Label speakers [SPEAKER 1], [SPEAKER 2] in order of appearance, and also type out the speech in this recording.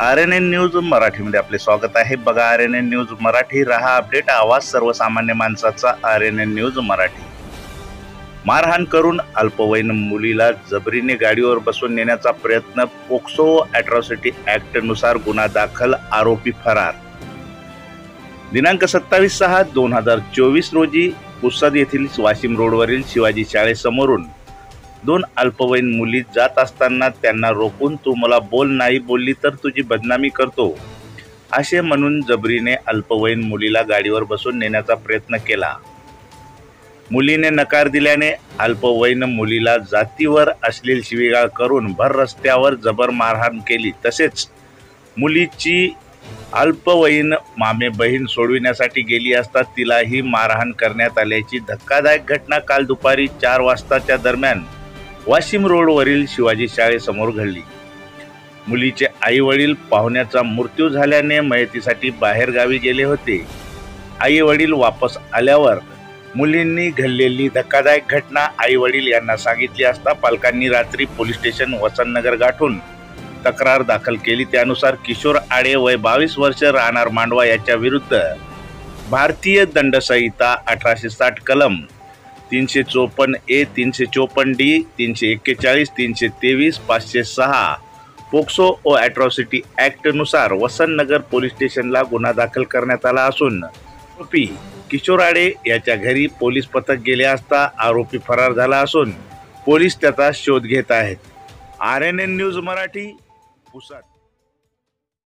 [SPEAKER 1] RNN news मराठीमध्ये आपले स्वागत आहे। बघा RNN न्यूज मराठी, रहा अपडेट, आवाज सर्वसामान्य माणसाचा। RNN news Marathi. मारहाण करून अल्पवयीन मुलीला जबरीने गाडीवर बसवून नेण्याचा प्रयत्न, पोक्सो अॅट्रॉसिटी ऍक्ट नुसार गुन्हा दाखल, आरोपी फरार। दिनांक 27/6/2024 रोजी पुसद येथील वाशिम रोडवरील शिवाजी शाळेसमोरून दोन अल्पवयीन मुली जात असताना त्यांना रोखून, तू मला बोल, नाही बोलली तर तुझी बदनामी करतो, असे म्हणून जबरीने अल्पवयीन मुलीला गाडीवर बसून नेण्याचा प्रयत्न केला। मुलीने नकार दिल्याने अल्पवयीन मुलीला जातीवर अश्लील शिवीगाळ करून भर रस्त्यावर जबर मारहाण केली। तसेच मुलीची अल्पवयीन मामे बहीण सोडविण्यासाठी गेली असता तिलाही मारहाण करण्यात आल्याची धक्कादायक घटना काल दुपारी 4 वाजताच्या दरम्यान वाशिम रोडवरील शिवाजी शाळेसमोर घडली। मुलीचे आई वडील पाहुण्याचा मृत्यू झाल्याने मयतीसाठी बाहेर गावी गेले होते। आई वडील वापस आल्यावर मुलींनी घडलेली धक्कादायक घटना आई वडील यांना सांगितली असता पालकांनी रात्री पोलीस स्टेशन वसंतनगर गाठून तक्रार दाखल केली। त्यानुसार किशोर आडे, वय 22 वर्ष, राहणार मांडवा, याच्या विरुद्ध भारतीय दंड संहिता 1860 कलम 354A, 354D, 341, 323, 506 पोक्सो व अॅट्रॉसिटी ऍक्ट नुसार वसंतनगर पोलीस स्टेशनला गुन्हा दाखल करण्यात आला असून आरोपी किशोर आडे याच्या घरी पोलीस पथक गेले असता आरोपी फरार झाला असून पोलीस त्याचा शोध घेत आहेत। RNN news Marathi, Pusad.